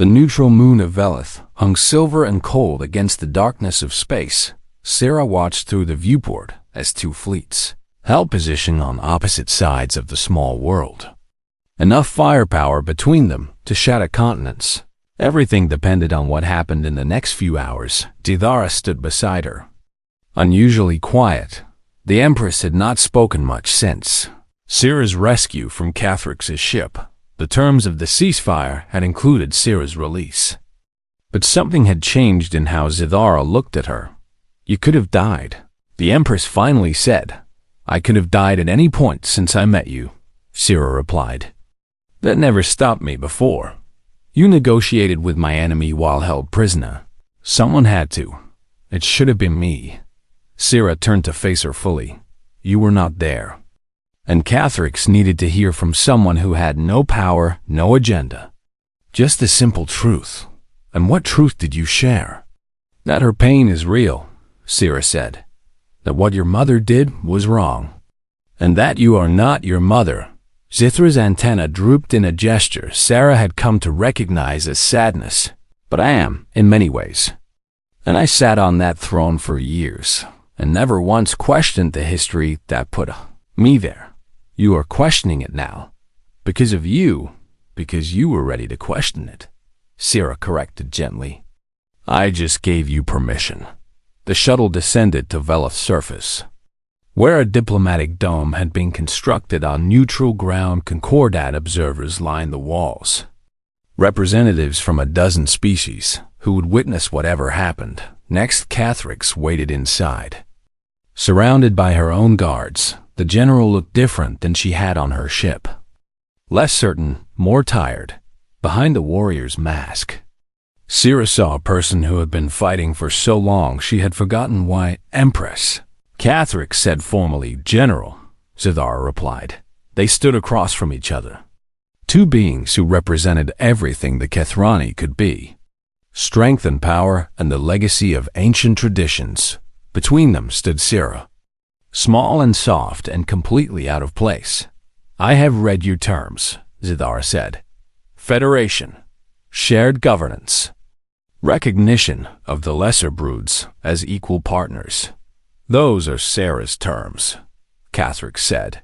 The neutral moon of Velith hung silver and cold against the darkness of space. Sarah watched through the viewport as two fleets held position on opposite sides of the small world. Enough firepower between them to shatter continents. Everything depended on what happened in the next few hours. Dithara stood beside her, unusually quiet. The Empress had not spoken much since Sarah's rescue from Cathrix's ship. The terms of the ceasefire had included Sarah's release. But something had changed in how Dithara looked at her. "You could have died," the Empress finally said. "I could have died at any point since I met you," Sarah replied. "That never stopped me before. You negotiated with my enemy while held prisoner. Someone had to. It should have been me." Sarah turned to face her fully. "You were not there. And Cathrix needed to hear from someone who had no power, no agenda. Just the simple truth. And what truth did you share?" "That her pain is real," Sarah said. "That what your mother did was wrong. And that you are not your mother." Zithra's antenna drooped in a gesture Sarah had come to recognize as sadness. "But I am, in many ways. And I sat on that throne for years, and never once questioned the history that put me there. You are questioning it now. Because of you, because you were ready to question it," Sarah corrected gently. "I just gave you permission." The shuttle descended to Velith's surface, where a diplomatic dome had been constructed on neutral ground. Concordat observers lined the walls. Representatives from a dozen species who would witness whatever happened. Next, Cathrix waited inside. Surrounded by her own guards, the general looked different than she had on her ship. Less certain, more tired, behind the warrior's mask. Sarah saw a person who had been fighting for so long she had forgotten why. "Empress," Cathrix said formally. "General," Dithara replied. They stood across from each other. Two beings who represented everything the Kethrani could be. Strength and power and the legacy of ancient traditions. Between them stood Sarah, small and soft and completely out of place. "I have read your terms," Dithara said. "Federation, shared governance, recognition of the lesser broods as equal partners. Those are Sarah's terms," Cathrix said.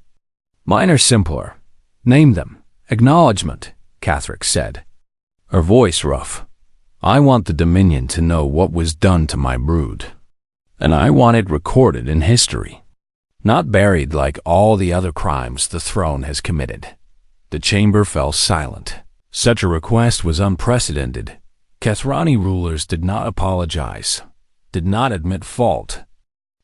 "Mine are simpler. Name them." "Acknowledgement," Cathrix said, her voice rough. "I want the Dominion to know what was done to my brood. And I want it recorded in history. Not buried like all the other crimes the throne has committed." The chamber fell silent. Such a request was unprecedented. Kethrani rulers did not apologize, did not admit fault,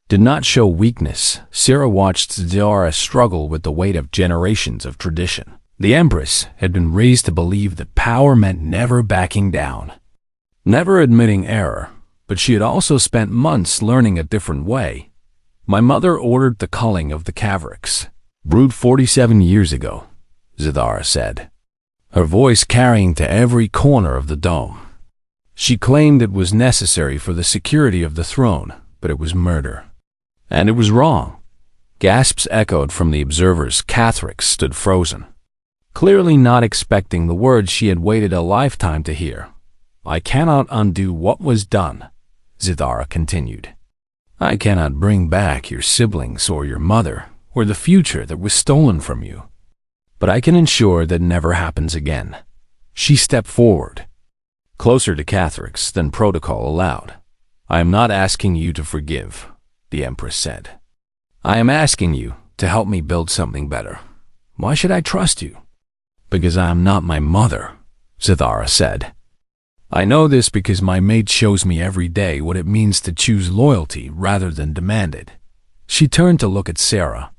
did not show weakness. Sarah watched Dithara struggle with the weight of generations of tradition. The Empress had been raised to believe that power meant never backing down, never admitting error, but she had also spent months learning a different way. "My mother ordered the culling of the Cavrix brood 47 years ago," Dithara said, her voice carrying to every corner of the dome. "She claimed it was necessary for the security of the throne, but it was murder. And it was wrong." Gasps echoed from the observers. Cathrix stood frozen, clearly not expecting the words she had waited a lifetime to hear. "I cannot undo what was done," Dithara continued. "I cannot bring back your siblings or your mother or the future that was stolen from you. But I can ensure that never happens again." She stepped forward, closer to Cathrix than protocol allowed. "I am not asking you to forgive," the Empress said. "I am asking you to help me build something better." "Why should I trust you?" "Because I am not my mother," Dithara said. "I know this because my mate shows me every day what it means to choose loyalty rather than demand it." She turned to look at Sarah.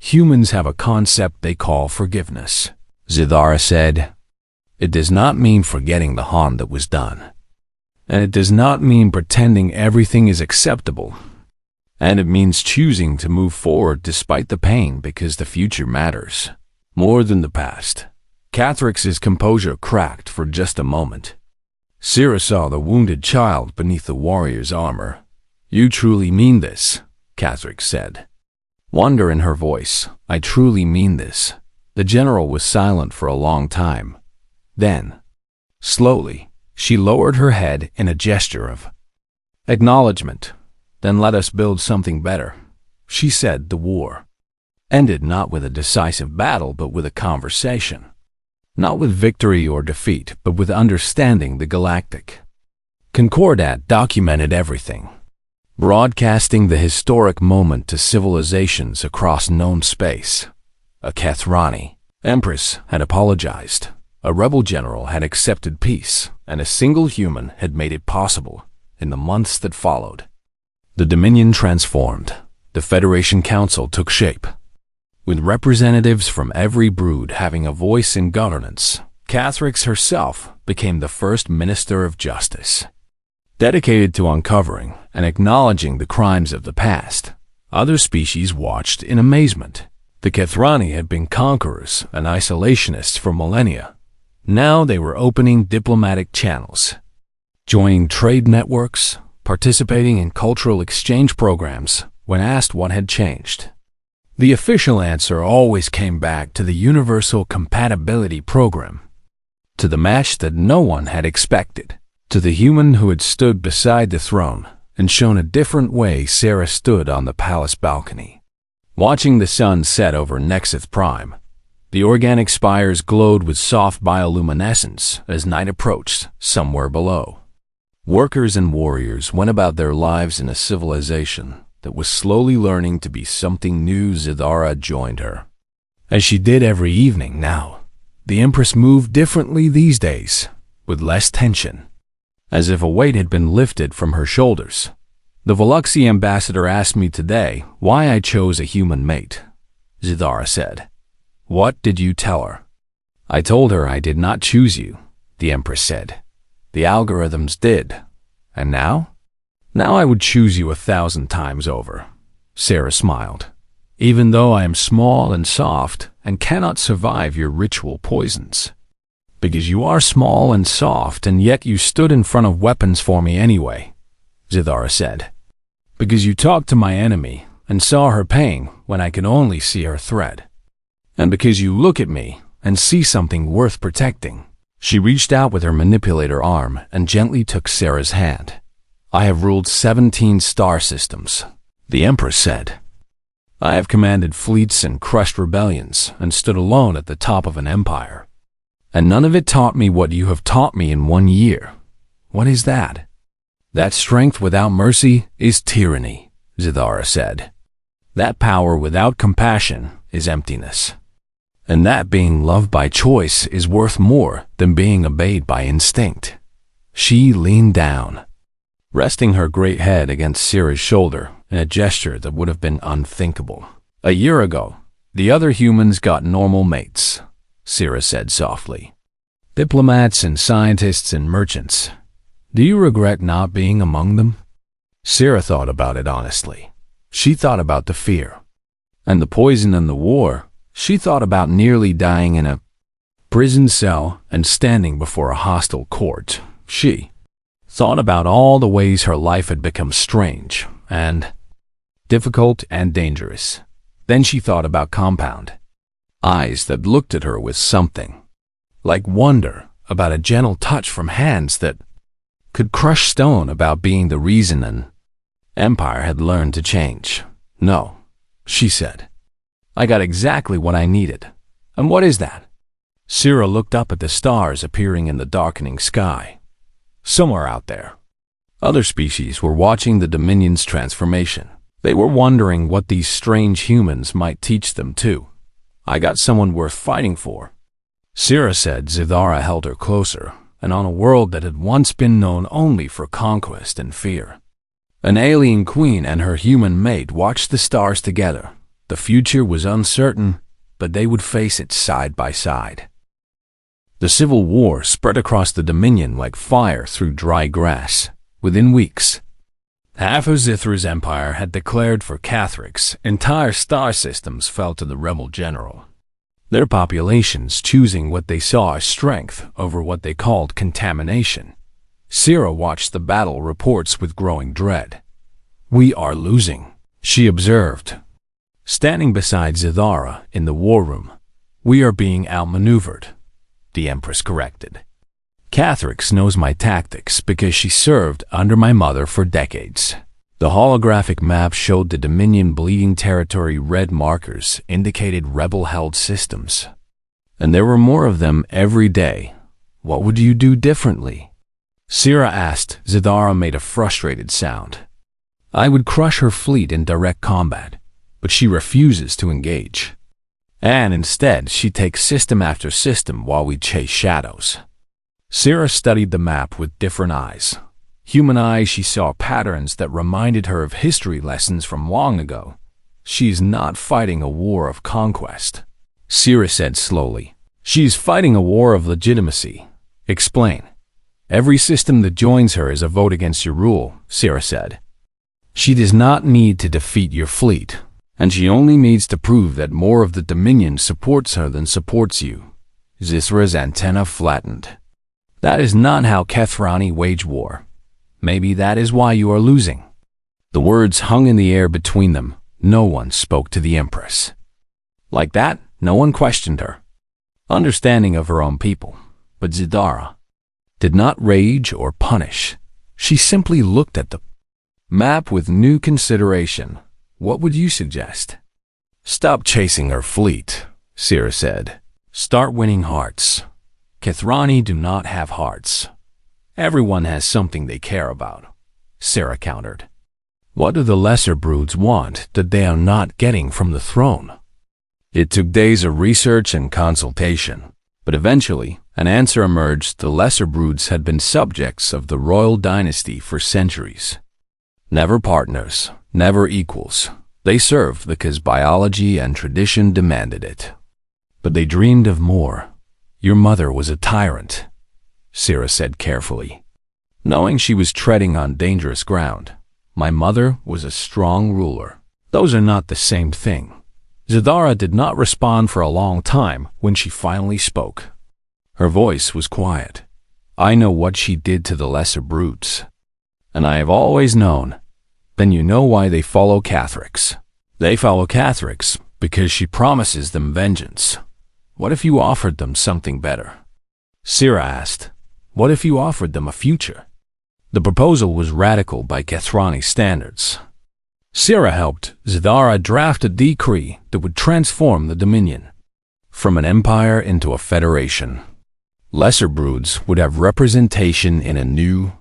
"Humans have a concept they call forgiveness," Dithara said. "It does not mean forgetting the harm that was done. And it does not mean pretending everything is acceptable. And it means choosing to move forward despite the pain because the future matters more than the past." Cathrix's composure cracked for just a moment. Sarah saw the wounded child beneath the warrior's armor. "You truly mean this," Cathrix said, wonder in her voice. "I truly mean this." The general was silent for a long time. Then, slowly, She lowered her head in a gesture of acknowledgement. Then let us build something better. She said the war ended not with a decisive battle, but with a conversation. Not with victory or defeat, but with understanding. The Galactic Concordat documented everything, broadcasting the historic moment to civilizations across known space. A Kathrani empress had apologized, a rebel general had accepted peace, and a single human had made it possible. In the months that followed, the Dominion transformed. The Federation Council took shape, with representatives from every brood having a voice in governance. Cathrix herself became the first Minister of Justice, dedicated to uncovering and acknowledging the crimes of the past. Other species watched in amazement. The Kathrani had been conquerors and isolationists for millennia. Now they were opening diplomatic channels, joining trade networks, participating in cultural exchange programs. When asked what had changed, the official answer always came back to the Universal Compatibility Program, to the match that no one had expected, to the human who had stood beside the throne and shown a different way. Sarah stood on the palace balcony, watching the sun set over Nexus Prime. The organic spires glowed with soft bioluminescence as night approached. Somewhere below, workers and warriors went about their lives in a civilization that was slowly learning to be something new. Zidara joined her, as she did every evening now. The Empress moved differently these days, with less tension, as if a weight had been lifted from her shoulders. The Veluxi ambassador asked me today why I chose a human mate, Zidara said. What did you tell her? I told her I did not choose you, the Empress said. The algorithms did. And now? Now I would choose you 1,000 times over. Sarah smiled. Even though I am small and soft and cannot survive your ritual poisons. Because you are small and soft and yet you stood in front of weapons for me anyway, Zidara said. Because you talked to my enemy and saw her pain when I could only see her thread. And because you look at me and see something worth protecting. She reached out with her manipulator arm and gently took Sarah's hand. I have ruled 17 star systems, the Empress said. I have commanded fleets and crushed rebellions and stood alone at the top of an empire. And none of it taught me what you have taught me in 1 year. What is that? That strength without mercy is tyranny, Zidara said. That power without compassion is emptiness. And that being loved by choice is worth more than being obeyed by instinct. She leaned down, resting her great head against Syrah's shoulder in a gesture that would have been unthinkable. A year ago, the other humans got normal mates, Syrah said softly. Diplomats and scientists and merchants. Do you regret not being among them? Syrah thought about it honestly. She thought about the fear and the poison and the war. She thought about nearly dying in a prison cell and standing before a hostile court. She thought about all the ways her life had become strange and difficult and dangerous. Then she thought about Compound. Eyes that looked at her with something like wonder, about a gentle touch from hands that could crush stone, about being the reason an empire had learned to change. No, she said. I got exactly what I needed. And what is that? Syrah looked up at the stars appearing in the darkening sky. Somewhere out there, other species were watching the Dominion's transformation. They were wondering what these strange humans might teach them too. I got someone worth fighting for, Syrah said. Zidara held her closer, and on a world that had once been known only for conquest and fear. An alien queen and her human mate watched the stars together. The future was uncertain, but they would face it side by side. The civil war spread across the Dominion like fire through dry grass. Within weeks, half of Zithra's empire had declared for Cathrix. Entire star systems fell to the rebel general, their populations choosing what they saw as strength over what they called contamination. Syrah watched the battle reports with growing dread. We are losing, she observed, standing beside Zidara in the war room. We are being outmaneuvered, the Empress corrected. Cathrix knows my tactics because she served under my mother for decades. The holographic map showed the Dominion bleeding territory. Red markers indicated rebel-held systems. And there were more of them every day. What would you do differently? Sira asked. Zidara made a frustrated sound. I would crush her fleet in direct combat, but she refuses to engage. And instead, she takes system after system while we chase shadows. Sira studied the map with different eyes. Human eyes, she saw patterns that reminded her of history lessons from long ago. She's not fighting a war of conquest, Sira said slowly. She's fighting a war of legitimacy. Explain. Every system that joins her is a vote against your rule, Sira said. She does not need to defeat your fleet, and she only needs to prove that more of the Dominion supports her than supports you. Zithra's antenna flattened. That is not how Kethrani wage war. Maybe that is why you are losing. The words hung in the air between them. No one spoke to the Empress. Like that, no one questioned her, understanding of her own people. But Zidara did not rage or punish. She simply looked at the map with new consideration. What would you suggest? Stop chasing her fleet, Sira said. Start winning hearts. Kethrani do not have hearts. Everyone has something they care about, Sira countered. What do the lesser broods want that they are not getting from the throne? It took days of research and consultation, but eventually an answer emerged. The lesser broods had been subjects of the royal dynasty for centuries. Never partners, never equals. They served because biology and tradition demanded it. But they dreamed of more. Your mother was a tyrant, Sira said carefully. Knowing she was treading on dangerous ground, my mother was a strong ruler. Those are not the same thing. Zidara did not respond for a long time when she finally spoke. Her voice was quiet. I know what she did to the lesser brutes, and I have always known. Then you know why they follow Cathrix. They follow Cathrix because she promises them vengeance. What if you offered them something better? Sira asked. What if you offered them a future? The proposal was radical by Kethrani standards. Sira helped Zidara draft a decree that would transform the Dominion from an empire into a federation. Lesser broods would have representation in a new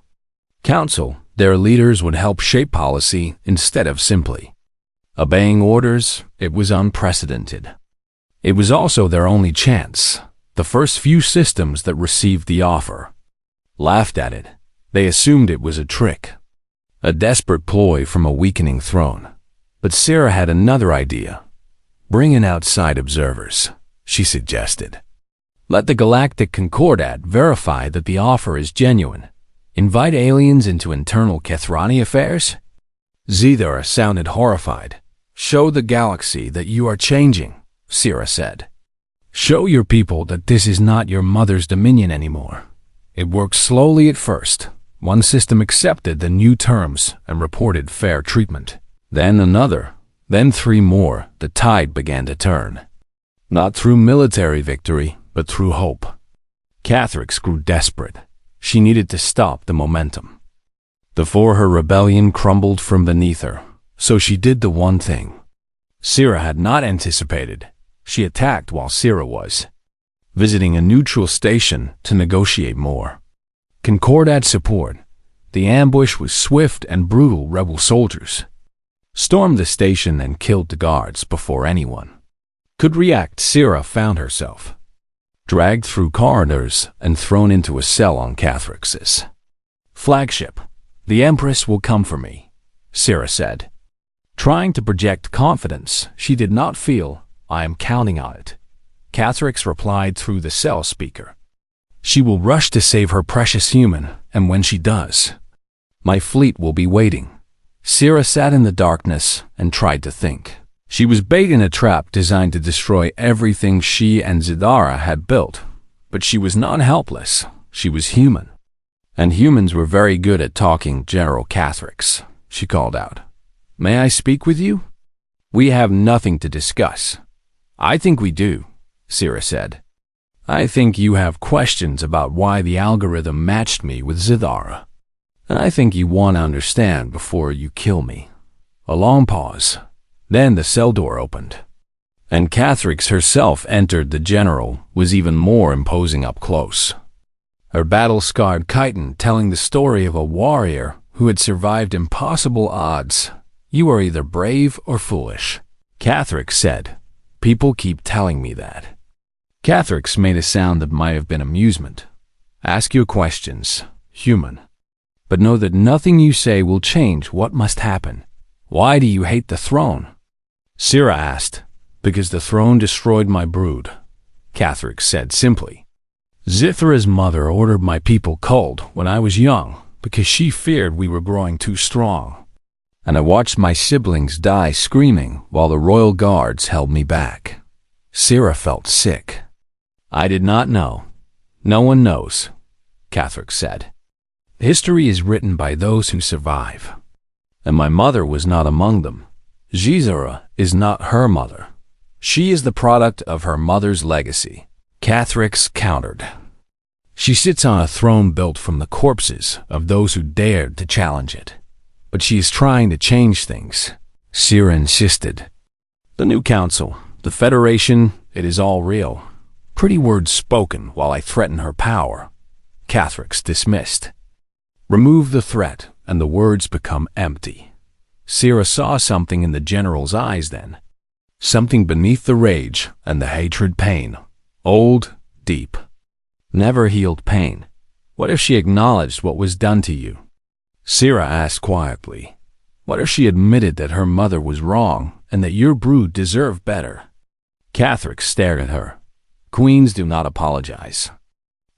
council. Their leaders would help shape policy instead of simply obeying orders. It was unprecedented. It was also their only chance. The first few systems that received the offer laughed at it. They assumed it was a trick, a desperate ploy from a weakening throne. But Sira had another idea. Bring in outside observers, she suggested. Let the Galactic Concordat verify that the offer is genuine. Invite aliens into internal Kethrani affairs? Zidara sounded horrified. Show the galaxy that you are changing, Sira said. Show your people that this is not your mother's dominion anymore. It worked slowly at first. One system accepted the new terms and reported fair treatment. Then another, then 3 more. The tide began to turn. Not through military victory, but through hope. Cathrix grew desperate. She needed to stop the momentum before her rebellion crumbled from beneath her. So she did the one thing Sira had not anticipated. She attacked while Sira was visiting a neutral station to negotiate more Concordat support. The ambush was swift and brutal. Rebel soldiers stormed the station and killed the guards before anyone could react. Sira found herself dragged through corridors and thrown into a cell on Cathrix's flagship. The Empress will come for me, Sira said. Trying to project confidence she did not feel. I am counting on it, Cathrix replied through the cell speaker. She will rush to save her precious human, and when she does, my fleet will be waiting. Sira sat in the darkness and tried to think. She was bait in a trap designed to destroy everything she and Zidara had built. But she was not helpless. She was human. And humans were very good at talking. General Cathrix, she called out. May I speak with you? We have nothing to discuss. I think we do, Sira said. I think you have questions about why the algorithm matched me with Zithara. And I think you want to understand before you kill me. A long pause. Then the cell door opened. And Cathrix herself entered. The general was even more imposing up close. Her battle-scarred chitin telling the story of a warrior who had survived impossible odds. You are either brave or foolish, Cathrix said. People keep telling me that. Cathrix made a sound that might have been amusement. Ask your questions, human. But know that nothing you say will change what must happen. Why do you hate the throne? Sira asked. Because the throne destroyed my brood, Cathrix said simply. Zithra's mother ordered my people culled when I was young because she feared we were growing too strong. And I watched my siblings die screaming while the royal guards held me back. Sira felt sick. I did not know. No one knows, Cathrix said. History is written by those who survive. And my mother was not among them. Zithra is not her mother. She is the product of her mother's legacy, Cathrix countered. She sits on a throne built from the corpses of those who dared to challenge it. But she is trying to change things, Sira insisted. The new council, the Federation, it is all real. Pretty words spoken while I threaten her power, Cathrix dismissed. Remove the threat and the words become empty. Sira saw something in the general's eyes then. Something beneath the rage and the hatred pain. Old, deep. Never healed pain. What if she acknowledged what was done to you? Sira asked quietly. What if she admitted that her mother was wrong and that your brood deserved better? Cathrix stared at her. Queens do not apologize.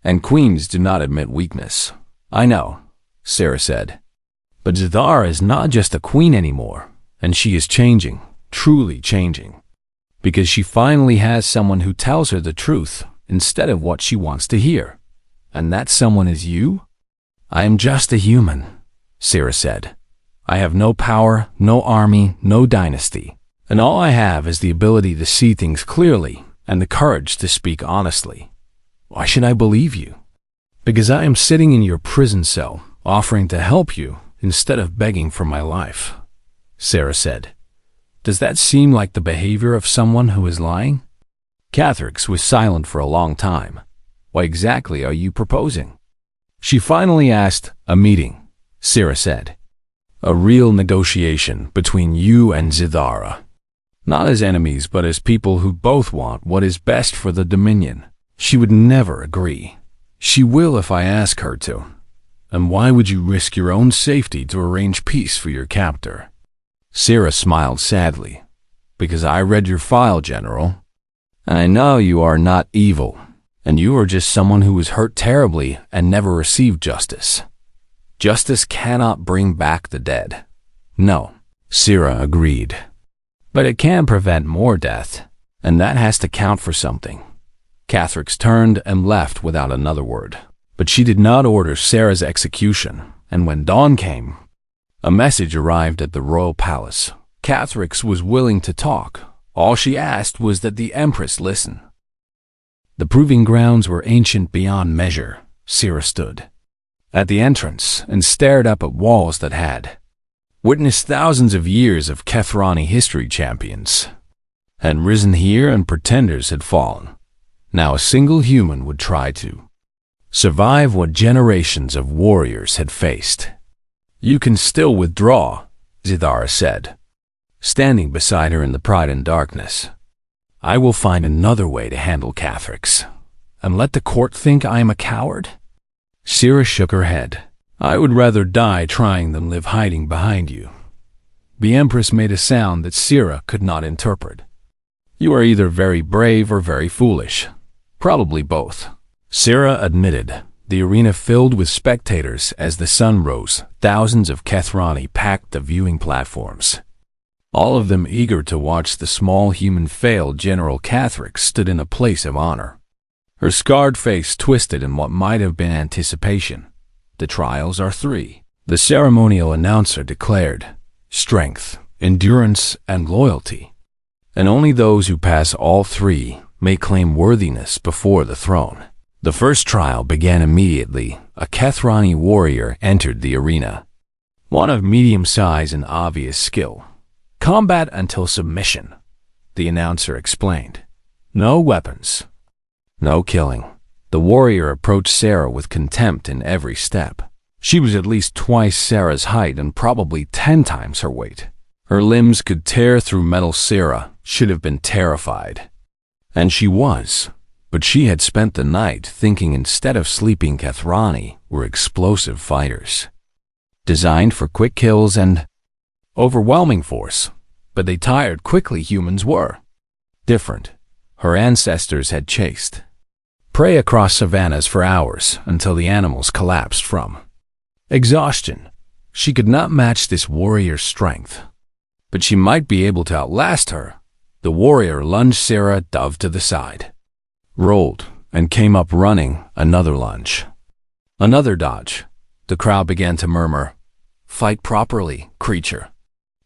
And queens do not admit weakness. I know, Sira said. But Zithara is not just a queen anymore, and she is changing. Truly changing, because she finally has someone who tells her the truth instead of what she wants to hear. And that someone is you? I am just a human, Sira said. I have no power, no army, no dynasty, and all I have is the ability to see things clearly and the courage to speak honestly. Why should I believe you? Because I am sitting in your prison cell, offering to help you instead of begging for my life, Sira said. Does that seem like the behavior of someone who is lying? Cathrix was silent for a long time. What exactly are you proposing? She finally asked. A meeting, Sira said. A real negotiation between you and Zithara. Not as enemies, but as people who both want what is best for the Dominion. She would never agree. She will if I ask her to. And why would you risk your own safety to arrange peace for your captor? Sira smiled sadly. Because I read your file, General. And I know you are not evil, and you are just someone who was hurt terribly and never received justice. Justice cannot bring back the dead. No, Sira agreed. But it can prevent more death, and that has to count for something. Cathrix turned and left without another word. But she did not order Sira's execution, and when dawn came, a message arrived at the royal palace. Cathrix was willing to talk. All she asked was that the Empress listen. The proving grounds were ancient beyond measure. Sira stood at the entrance and stared up at walls that had witnessed thousands of years of Kethrani history champions, had risen here and pretenders had fallen. Now a single human would try to survive what generations of warriors had faced. You can still withdraw, Zithara said, standing beside her in the pride and darkness. I will find another way to handle Cathrix, and let the court think I am a coward? Sira shook her head. I would rather die trying than live hiding behind you. The Empress made a sound that Sira could not interpret. You are either very brave or very foolish. Probably both, Sira admitted. The arena filled with spectators as the sun rose. Thousands of Kethrani packed the viewing platforms. All of them eager to watch the small human fail. General Cathrix stood in a place of honor. Her scarred face twisted in what might have been anticipation. The trials are 3. The ceremonial announcer declared. Strength, endurance, and loyalty. And only those who pass all 3 may claim worthiness before the throne. The first trial began immediately. A Kethrani warrior entered the arena. One of medium size and obvious skill. Combat until submission, the announcer explained. No weapons. No killing. The warrior approached Sarah with contempt in every step. She was at least twice Sarah's height and probably 10 times her weight. Her limbs could tear through metal. Sarah should have been terrified. And she was. But she had spent the night thinking instead of sleeping Kethrani were explosive fighters. Designed for quick kills and overwhelming force. But they tired quickly. Humans were different. Her ancestors had chased prey across savannas for hours until the animals collapsed from exhaustion. She could not match this warrior's strength. But she might be able to outlast her. The warrior lunged. Sarah dove to the side, rolled, and came up running. Another lunge. Another dodge. The crowd began to murmur, "Fight properly, creature."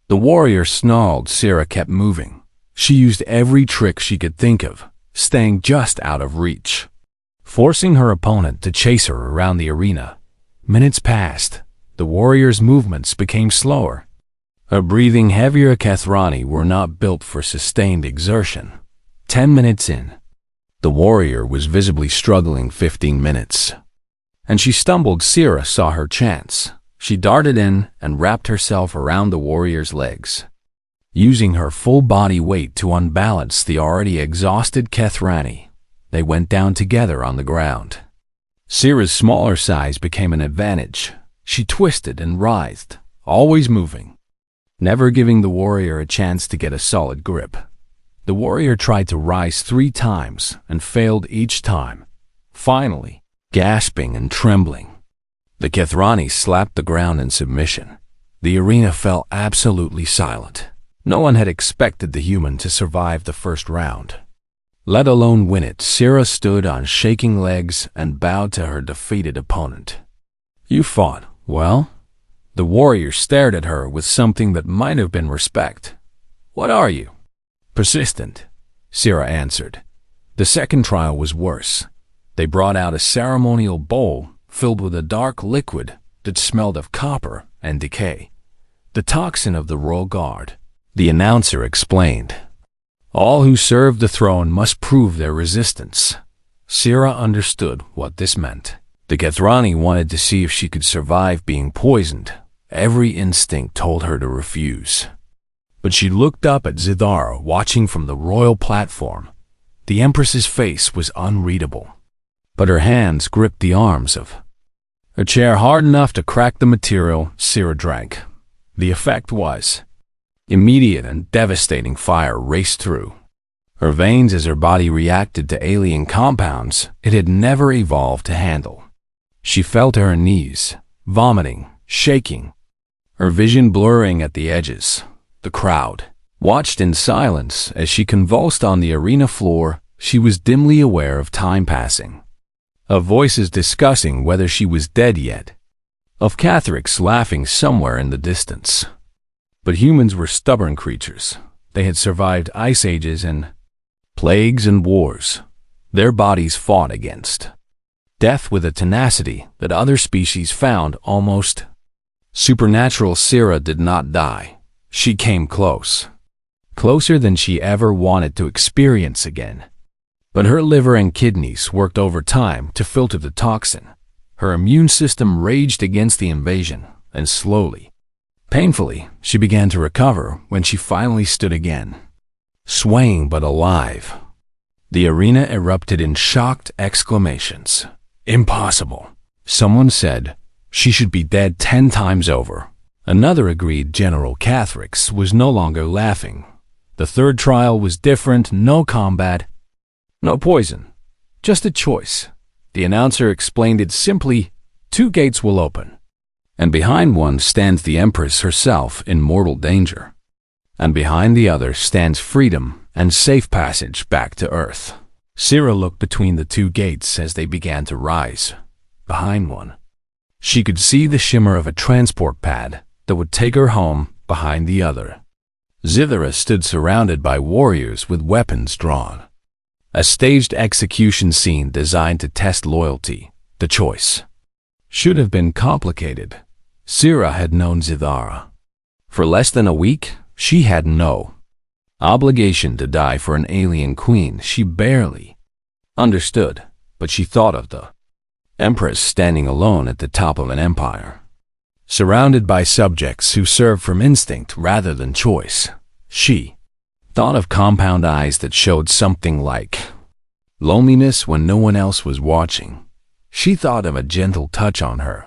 The warrior snarled. Sarah kept moving. She used every trick she could think of, staying just out of reach, forcing her opponent to chase her around the arena. Minutes passed. The warrior's movements became slower. Her breathing heavier. Kethrani were not built for sustained exertion. 10 minutes in. The warrior was visibly struggling. 15 minutes. And she stumbled. Sarah saw her chance. She darted in and wrapped herself around the warrior's legs, using her full body weight to unbalance the already exhausted Kethrani. They went down together on the ground. Sarah's smaller size became an advantage. She twisted and writhed, always moving, never giving the warrior a chance to get a solid grip. The warrior tried to rise 3 times and failed each time. Finally, gasping and trembling, the Kethrani slapped the ground in submission. The arena fell absolutely silent. No one had expected the human to survive the first round, let alone win it. Sarah stood on shaking legs and bowed to her defeated opponent. "You fought well?" The warrior stared at her with something that might have been respect. "What are you?" "Persistent," Sarah answered. The second trial was worse. They brought out a ceremonial bowl filled with a dark liquid that smelled of copper and decay, the toxin of the royal guard. The announcer explained, "All who serve the throne must prove their resistance." Sarah understood what this meant. The Kethrani wanted to see if she could survive being poisoned. Every instinct told her to refuse. But she looked up at Zithara, watching from the royal platform. The Empress's face was unreadable, but her hands gripped the arms of her chair hard enough to crack the material. Sarah drank. The effect was immediate and devastating. Fire raced through her veins as her body reacted to alien compounds it had never evolved to handle. She fell to her knees, vomiting, shaking, her vision blurring at the edges. The crowd watched in silence as she convulsed on the arena floor. She was dimly aware of time passing, of voices discussing whether she was dead yet, of Catholics laughing somewhere in the distance. But humans were stubborn creatures. They had survived ice ages and plagues and wars. Their bodies fought against death with a tenacity that other species found almost supernatural. Sarah did not die. She came close, closer than she ever wanted to experience again. But her liver and kidneys worked overtime to filter the toxin. Her immune system raged against the invasion, and slowly, painfully, she began to recover when she finally stood again, swaying but alive. The arena erupted in shocked exclamations. "Impossible," someone said. "She should be dead 10 times over." Another agreed. General Cathrics was no longer laughing. The third trial was different. No combat, no poison, just a choice. The announcer explained it simply. 2 gates will open, and behind one stands the Empress herself in mortal danger, and behind the other stands freedom and safe passage back to Earth. Sarah looked between the 2 gates as they began to rise. Behind one, she could see the shimmer of a transport pad that would take her home. Behind the other, Zithara stood surrounded by warriors with weapons drawn. A staged execution scene designed to test loyalty. The choice should have been complicated. Sira had known Zithara. For less than a week, she had no obligation to die for an alien queen she barely understood, but she thought of the Empress standing alone at the top of an empire, surrounded by subjects who served from instinct rather than choice. She thought of compound eyes that showed something like loneliness when no one else was watching. She thought of a gentle touch on her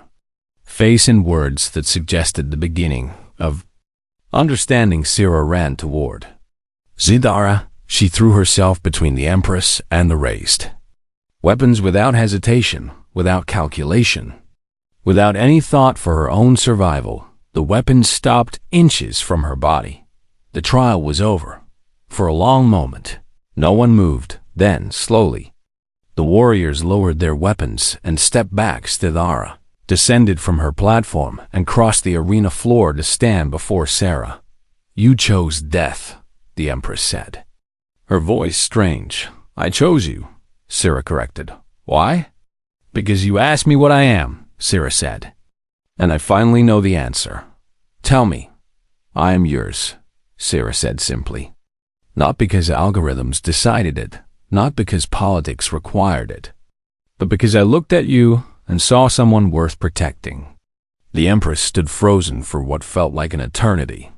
face and words that suggested the beginning of understanding. Sira ran toward Zithara. She threw herself between the Empress and the raised weapons without hesitation, without calculation, without any thought for her own survival. The weapons stopped inches from her body. The trial was over. For a long moment, no one moved. Then, slowly, the warriors lowered their weapons and stepped back. Zithara descended from her platform and crossed the arena floor to stand before Sira. "You chose death," the Empress said, her voice strange. "I chose you," Sira corrected. "Why?" "Because you asked me what I am," Sira said. "And I finally know the answer." "Tell me." "I am yours," Sira said simply. Not because algorithms decided it, not because politics required it, but because I looked at you and saw someone worth protecting. The Empress stood frozen for what felt like an eternity.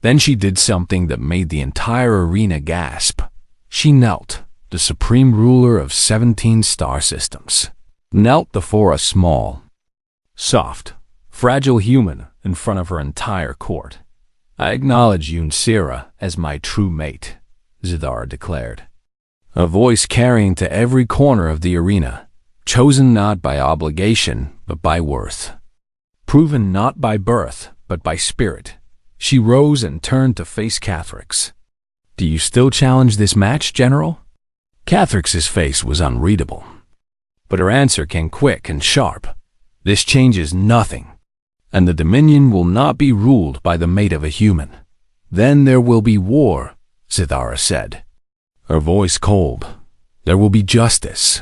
Then she did something that made the entire arena gasp. She knelt, the supreme ruler of 17 star systems, knelt before a small, soft, fragile human in front of her entire court. "I acknowledge you, Sira, as my true mate," Zithara declared, a voice carrying to every corner of the arena, chosen not by obligation, but by worth, proven not by birth, but by spirit. She rose and turned to face Cathrix. "Do you still challenge this match, General?" Cathrix's face was unreadable, but her answer came quick and sharp. "This changes nothing, and the Dominion will not be ruled by the mate of a human." "Then there will be war," Zithara said, her voice cold. "There will be justice,"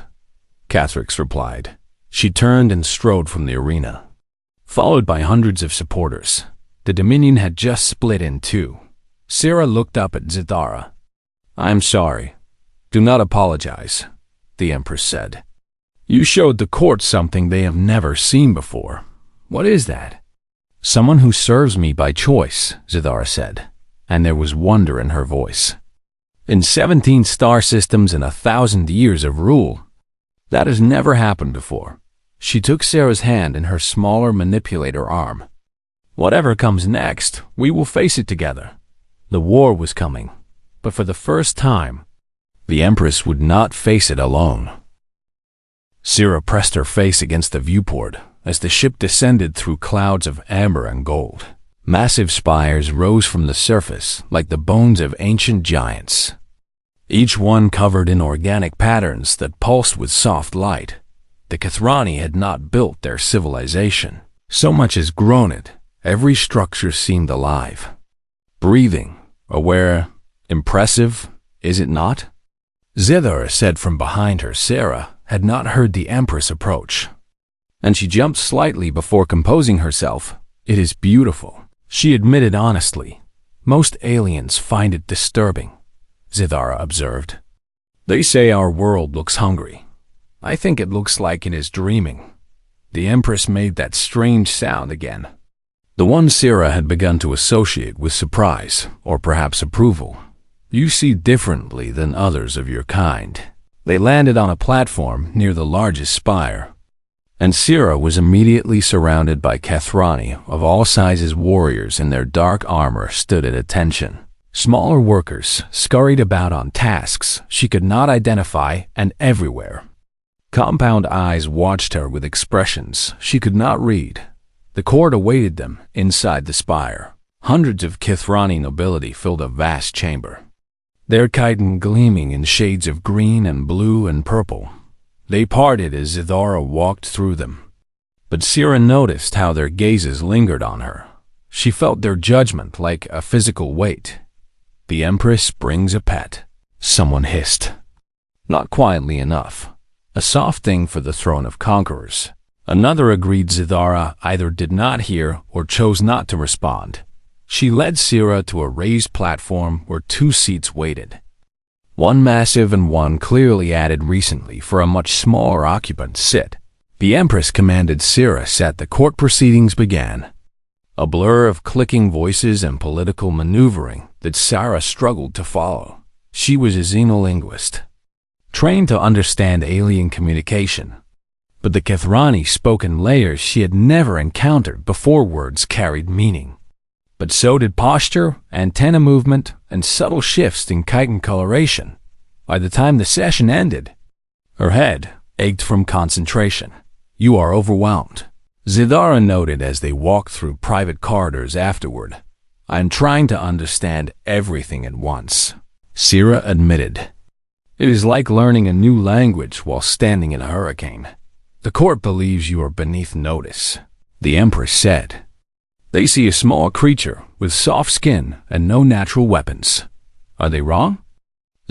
Cathrix replied. She turned and strode from the arena, followed by hundreds of supporters. The Dominion had just split in two. Sira looked up at Zithara. "I am sorry. Do not apologize," the Empress said. "You showed the court something they have never seen before." "What is that?" "Someone who serves me by choice," Zithara said, and there was wonder in her voice. "In 17 star systems and 1,000 years of rule, that has never happened before." She took Sira's hand in her smaller manipulator arm. "Whatever comes next, we will face it together." The war was coming, but for the first time, the Empress would not face it alone. Sira pressed her face against the viewport as the ship descended through clouds of amber and gold. Massive spires rose from the surface like the bones of ancient giants, each one covered in organic patterns that pulsed with soft light. The Kathrani had not built their civilization. So much as grown it. Every structure seemed alive, breathing, aware, impressive, is it not? Zithara said from behind her. Sira had not heard the Empress approach, and she jumped slightly before composing herself. "It is beautiful," she admitted honestly. "Most aliens find it disturbing," Zithara observed. "They say our world looks hungry. I think it looks like it is dreaming." The Empress made that strange sound again, the one Sira had begun to associate with surprise, or perhaps approval. "You see differently than others of your kind." They landed on a platform near the largest spire, and Sira was immediately surrounded by Kathrani of all sizes. Warriors in their dark armor stood at attention. Smaller workers scurried about on tasks she could not identify, and everywhere, compound eyes watched her with expressions she could not read. The court awaited them inside the spire. Hundreds of Kathrani nobility filled a vast chamber, their chitin gleaming in shades of green and blue and purple. They parted as Zithara walked through them, but Sira noticed how their gazes lingered on her. She felt their judgment like a physical weight. "The Empress brings a pet," someone hissed. Not quietly enough. A soft thing for the throne of conquerors. Another agreed Zidara either did not hear or chose not to respond. She led Sira to a raised platform where two seats waited. One massive and one clearly added recently for a much smaller occupant sit. The Empress commanded Sira as the court proceedings began. A blur of clicking voices and political maneuvering that Sara struggled to follow. She was a xenolinguist, trained to understand alien communication. But the Kethrani spoke in layers she had never encountered before words carried meaning. But so did posture, antenna movement, and subtle shifts in chitin coloration. By the time the session ended, her head ached from concentration. "You are overwhelmed," Zidara noted as they walked through private corridors afterward. "I am trying to understand everything at once," Sira admitted. "It is like learning a new language while standing in a hurricane." "The court believes you are beneath notice," the Empress said. "They see a small creature with soft skin and no natural weapons. Are they wrong?"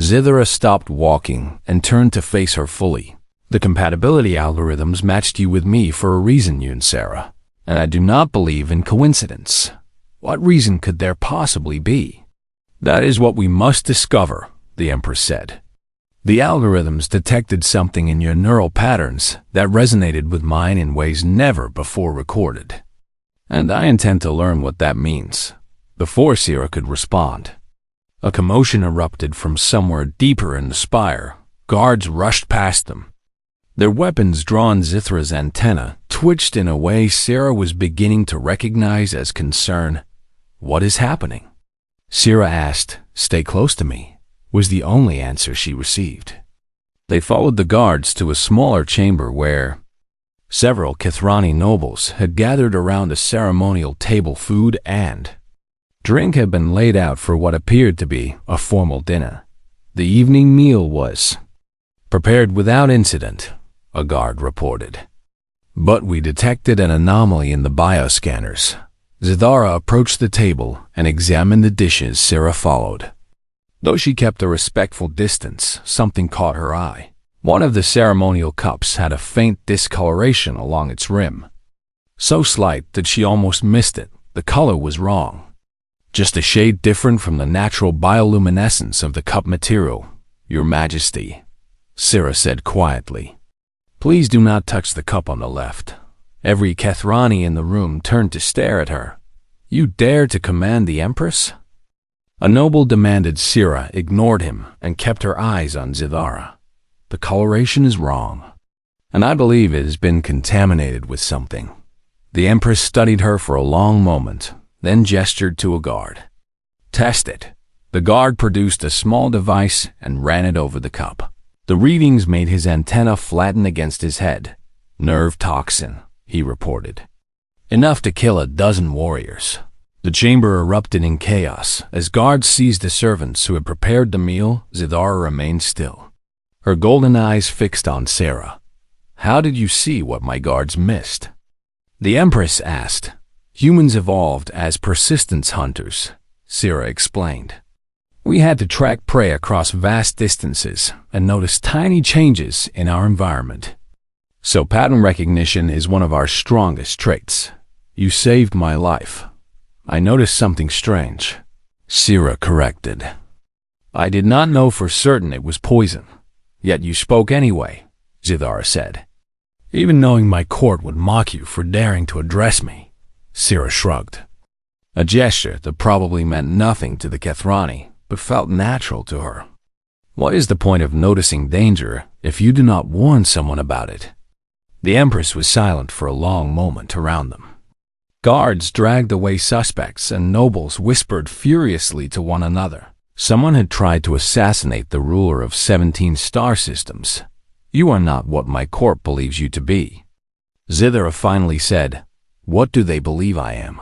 Zidara stopped walking and turned to face her fully. "The compatibility algorithms matched you with me for a reason, Yunsera, and I do not believe in coincidence. What reason could there possibly be?" "That is what we must discover," the Empress said. "The algorithms detected something in your neural patterns that resonated with mine in ways never before recorded. And I intend to learn what that means." Before Sira could respond, a commotion erupted from somewhere deeper in the spire. Guards rushed past them. Their weapons drawn. Zithra's antenna twitched in a way Sira was beginning to recognize as concern. "What is happening?" Sira asked. "Stay close to me," was the only answer she received. They followed the guards to a smaller chamber where several Kethrani nobles had gathered around a ceremonial table. Food and drink had been laid out for what appeared to be a formal dinner. The evening meal was prepared without incident, a guard reported. "But we detected an anomaly in the bioscanners." Zidara approached the table and examined the dishes Sira followed. Though she kept a respectful distance, something caught her eye. One of the ceremonial cups had a faint discoloration along its rim. So slight that she almost missed it. The color was wrong. Just a shade different from the natural bioluminescence of the cup material. "Your Majesty," Sira said quietly, "please do not touch the cup on the left." Every Kethrani in the room turned to stare at her. "You dare to command the Empress?" A noble demanded. Sira ignored him and kept her eyes on Zidara. "The coloration is wrong, and I believe it has been contaminated with something." The Empress studied her for a long moment, then gestured to a guard. "Test it." The guard produced a small device and ran it over the cup. The readings made his antenna flatten against his head. "Nerve toxin," he reported. "Enough to kill a dozen warriors." The chamber erupted in chaos. As guards seized the servants who had prepared the meal, Zidara remained still, her golden eyes fixed on Sira. "How did you see what my guards missed?" The Empress asked. "Humans evolved as persistence hunters," Sira explained. "We had to track prey across vast distances and notice tiny changes in our environment. So pattern recognition is one of our strongest traits. You saved my life." "I noticed something strange," Sira corrected. "I did not know for certain it was poison. Yet you spoke anyway," Zidara said. "Even knowing my court would mock you for daring to address me," Sira shrugged. A gesture that probably meant nothing to the Kethrani, but felt natural to her. "What is the point of noticing danger if you do not warn someone about it?" The Empress was silent for a long moment around them. Guards dragged away suspects and nobles whispered furiously to one another. Someone had tried to assassinate the ruler of 17 star systems. "You are not what my court believes you to be." Zithara finally said, "What do they believe I am?"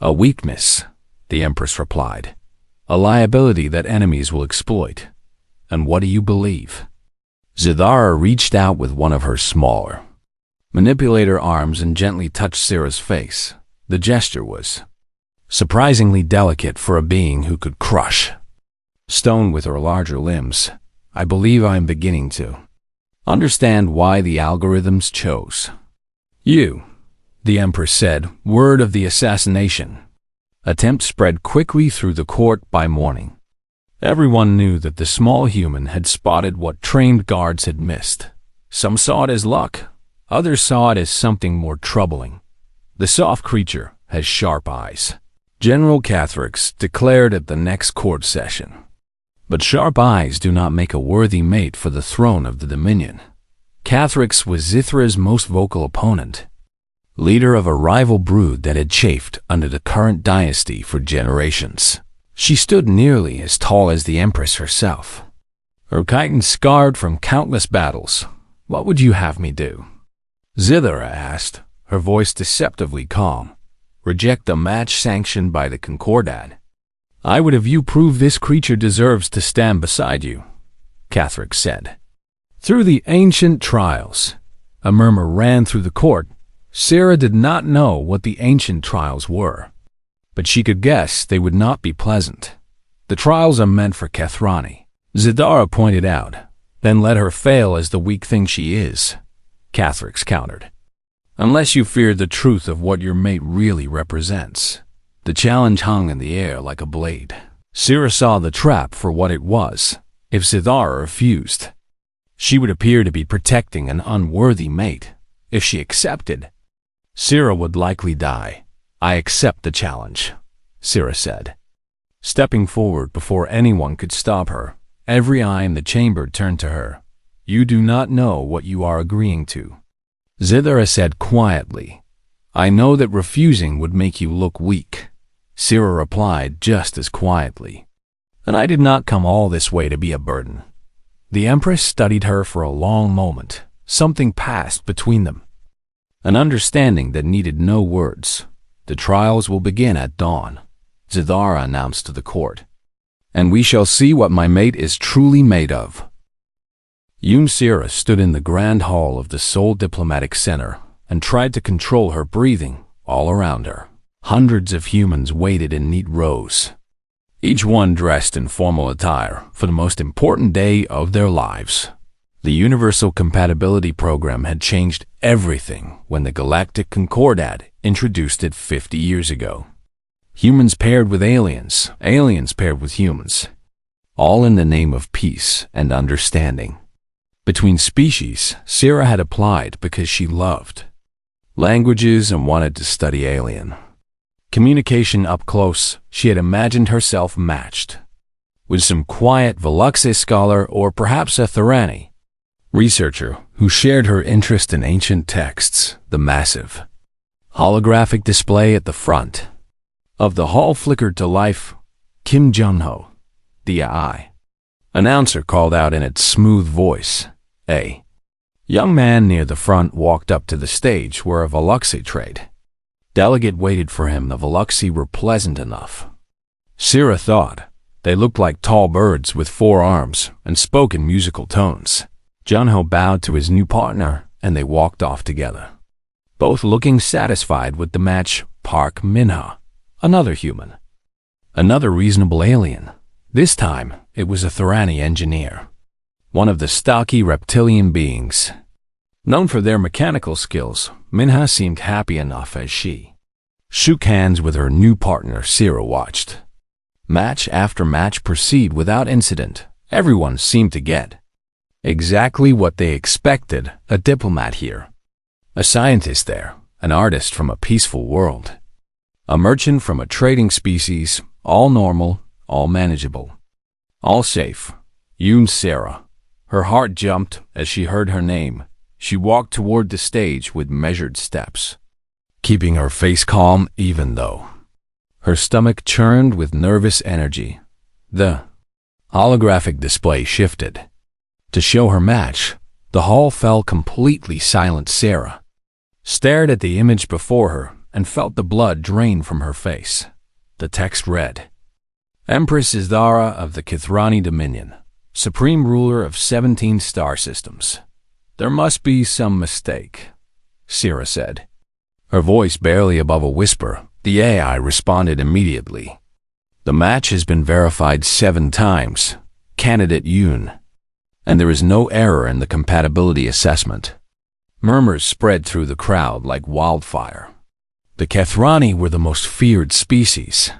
"A weakness," the Empress replied. "A liability that enemies will exploit." "And what do you believe?" Zidara reached out with one of her smaller manipulator arms and gently touched Sira's face. The gesture was surprisingly delicate for a being who could crush stone with her larger limbs. I believe I am beginning to understand why the algorithms chose you, the Empress said. Word of the assassination attempt spread quickly through the court by morning. Everyone knew that the small human had spotted what trained guards had missed. Some saw it as luck, others saw it as something more troubling. The soft creature has sharp eyes, General Cathrix declared at the next court session. But sharp eyes do not make a worthy mate for the throne of the Dominion. Cathrix was Zithra's most vocal opponent, leader of a rival brood that had chafed under the current dynasty for generations. She stood nearly as tall as the Empress herself, her chitin scarred from countless battles. What would you have me do? Zithra asked, her voice deceptively calm. Reject the match sanctioned by the Concordat. I would have you prove this creature deserves to stand beside you, Cathrix said. Through the ancient trials, a murmur ran through the court. Sarah did not know what the ancient trials were, but she could guess they would not be pleasant. The trials are meant for Kethrani, Zidara pointed out. Then let her fail as the weak thing she is, Cathrix countered. Unless you fear the truth of what your mate really represents. The challenge hung in the air like a blade. Sarah saw the trap for what it was. If Zidara refused, she would appear to be protecting an unworthy mate. If she accepted, Sarah would likely die. I accept the challenge, Sarah said, stepping forward before anyone could stop her. Every eye in the chamber turned to her. You do not know what you are agreeing to, Zithara said quietly. I know that refusing would make you look weak, Sarah replied just as quietly. And I did not come all this way to be a burden. The Empress studied her for a long moment. Something passed between them, an understanding that needed no words. The trials will begin at dawn, Zithara announced to the court. And we shall see what my mate is truly made of. Sarah stood in the grand hall of the Seoul Diplomatic Center and tried to control her breathing. All around her, hundreds of humans waited in neat rows, each one dressed in formal attire for the most important day of their lives. The Universal Compatibility Program had changed everything when the Galactic Concordat introduced it 50 years ago. Humans paired with aliens, aliens paired with humans, all in the name of peace and understanding. Between species, Sarah had applied because she loved languages and wanted to study alien communication up close. She had imagined herself matched with some quiet Veluxe scholar or perhaps a Thorani researcher who shared her interest in ancient texts. The massive holographic display at the front of the hall flickered to life. Kim Jung-ho, the announcer called out in its smooth voice. A young man near the front walked up to the stage where a Veluxe trade delegate waited for him. The Veluxe were pleasant enough, Sarah thought. They looked like tall birds with 4 arms and spoke in musical tones. Jung-ho bowed to his new partner and they walked off together, both looking satisfied with the match. Park Min-ha, another human, another reasonable alien. This time, it was a Thorani engineer, one of the stocky reptilian beings. Known for their mechanical skills, Min-ha seemed happy enough as she shook hands with her new partner. Sarah watched match after match proceed without incident. Everyone seemed to get exactly what they expected. A diplomat here, a scientist there, an artist from a peaceful world, a merchant from a trading species, all normal, all manageable, all safe. Sarah. Her heart jumped as she heard her name. She walked toward the stage with measured steps, keeping her face calm even though her stomach churned with nervous energy. The holographic display shifted to show her match. The hall fell completely silent. Sarah stared at the image before her and felt the blood drain from her face. The text read, Empress Zithara of the Kethrani Dominion, Supreme Ruler of 17 star systems. There must be some mistake, Sarah said, her voice barely above a whisper. The AI responded immediately. The match has been verified 7 times. Candidate Yoon. and there is no error in the compatibility assessment. Murmurs spread through the crowd like wildfire. The Kethrani were the most feared species.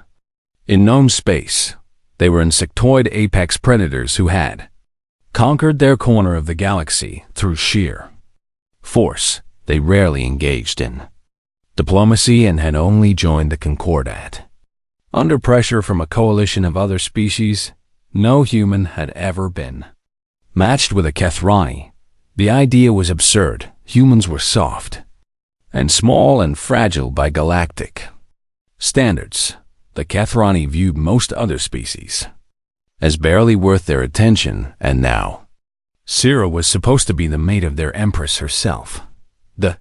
In known space, they were insectoid apex predators who had conquered their corner of the galaxy through sheer force. They rarely engaged in diplomacy and had only joined the Concordat under pressure from a coalition of other species. No human had ever been matched with a Kethrani. The idea was absurd. Humans were soft and small and fragile by galactic standards. The Kethrani viewed most other species as barely worth their attention, and now Sira was supposed to be the mate of their empress herself. The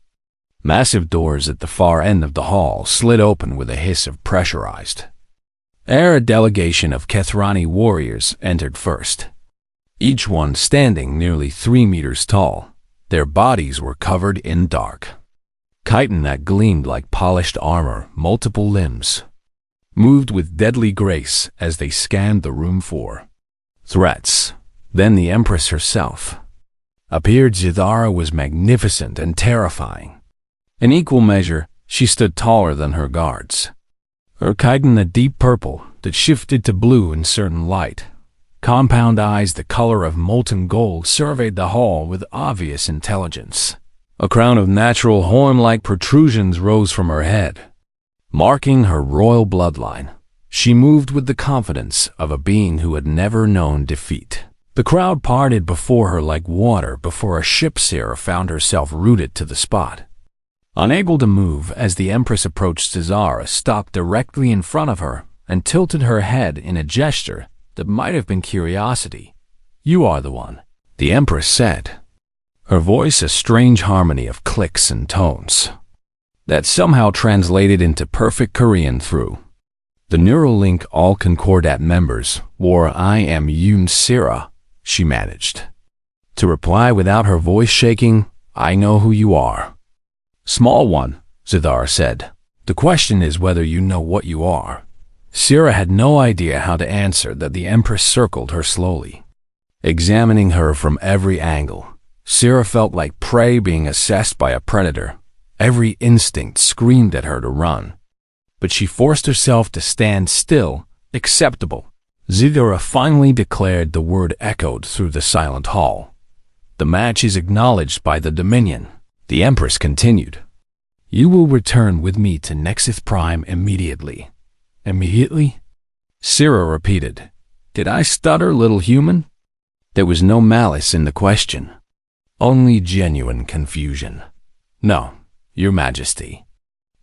massive doors at the far end of the hall slid open with a hiss of pressurized air. A delegation of Kethrani warriors entered first, each one standing nearly 3 meters tall. Their bodies were covered in dark chitin that gleamed like polished armor. Multiple limbs moved with deadly grace as they scanned the room for threats. Then the Empress herself appeared. Zidara was magnificent and terrifying. In equal measure, she stood taller than her guards. Her chitin a deep purple that shifted to blue in certain light. Compound eyes the color of molten gold surveyed the hall with obvious intelligence. A crown of natural horn-like protrusions rose from her head, marking her royal bloodline. She moved with the confidence of a being who had never known defeat. The crowd parted before her like water before a ship. Sira found herself rooted to the spot, unable to move as the Empress approached. Zidara stopped directly in front of her and tilted her head in a gesture that might have been curiosity. "You are the one," the Empress said, her voice a strange harmony of clicks and tones that somehow translated into perfect Korean through the neural link all Concordat members wore. "I am Yoon Sira," she managed to reply without her voice shaking. "I know who you are." "Small one," Zidara said. "The question is whether you know what you are." Sira had no idea how to answer that. The Empress circled her slowly, examining her from every angle. Sira felt like prey being assessed by a predator. Every instinct screamed at her to run, but she forced herself to stand still. "Acceptable." Zidara finally declared. The word echoed through the silent hall. "The match is acknowledged by the Dominion." The Empress continued. "You will return with me to Nexus Prime immediately." "Immediately?" Sira repeated. "Did I stutter, little human?" There was no malice in the question, only genuine confusion. "No, Your Majesty.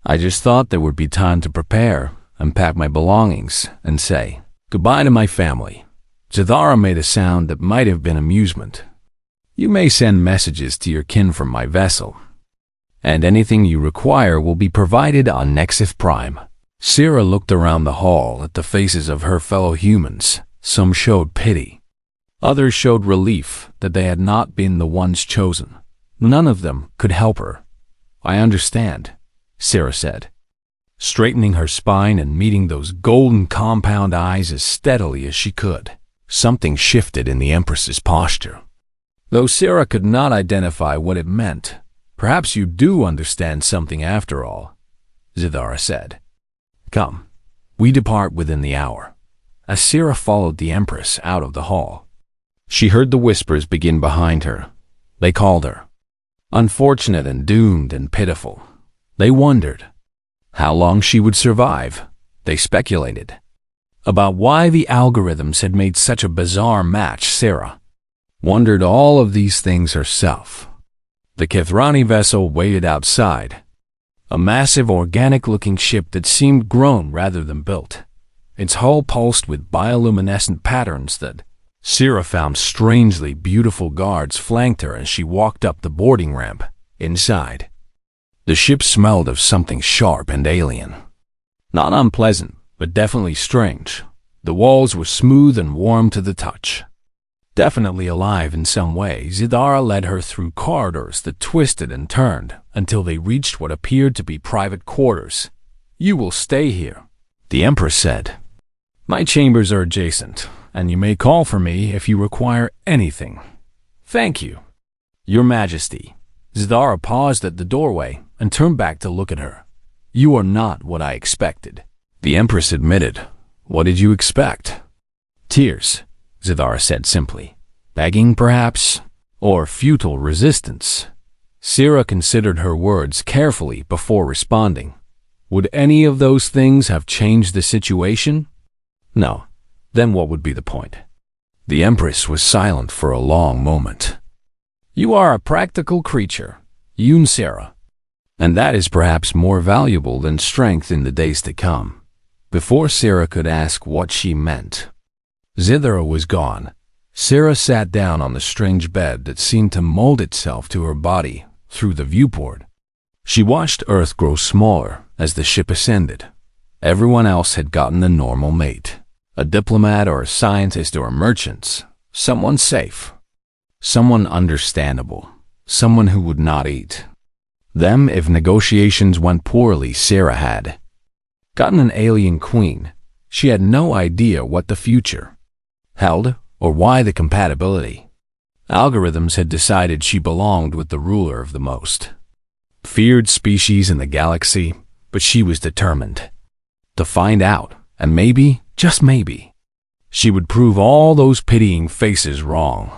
I just thought there would be time to prepare, unpack my belongings, and say goodbye to my family." Zidara made a sound that might have been amusement. "You may send messages to your kin from my vessel, and anything you require will be provided on Nexus Prime." Sira looked around the hall at the faces of her fellow humans. Some showed pity. Others showed relief that they had not been the ones chosen. None of them could help her. "I understand," Sira said, straightening her spine and meeting those golden compound eyes as steadily as she could. Something shifted in the Empress's posture, though Sira could not identify what it meant. "Perhaps you do understand something after all," Zidara said. "Come, we depart within the hour." As Sira followed the Empress out of the hall, she heard the whispers begin behind her. They called her unfortunate and doomed and pitiful. They wondered how long she would survive. They speculated about why the algorithms had made such a bizarre match. Sira wondered all of these things herself. The Kethrani vessel waited outside, a massive organic-looking ship that seemed grown rather than built. Its hull pulsed with bioluminescent patterns that Sira found strangely beautiful. Guards flanked her as she walked up the boarding ramp. Inside, the ship smelled of something sharp and alien. Not unpleasant, but definitely strange. The walls were smooth and warm to the touch. Definitely alive in some way. Zidara led her through corridors that twisted and turned until they reached what appeared to be private quarters. "You will stay here," the Empress said. "My chambers are adjacent, and you may call for me if you require anything." "Thank you, Your Majesty." Zidara paused at the doorway and turned back to look at her. "You are not what I expected." The Empress admitted. "What did you expect?" "Tears," Zidara said simply. "Begging, perhaps? Or futile resistance?" Sira considered her words carefully before responding. Would any of those things have changed the situation? No. Then what would be the point? The Empress was silent for a long moment. "You are a practical creature, Yoon Sira, and that is perhaps more valuable than strength in the days to come." Before Sira could ask what she meant, Zithara was gone. Sira sat down on the strange bed that seemed to mold itself to her body through the viewport. She watched Earth grow smaller as the ship ascended. Everyone else had gotten a normal mate. A diplomat or a scientist or a merchant. Someone safe. Someone understandable. Someone who would not eat them if negotiations went poorly. Sira had gotten an alien queen. She had no idea what the future held or why the compatibility. Algorithms had decided she belonged with the ruler of the most feared species in the galaxy, but she was determined to find out, and maybe, just maybe, she would prove all those pitying faces wrong.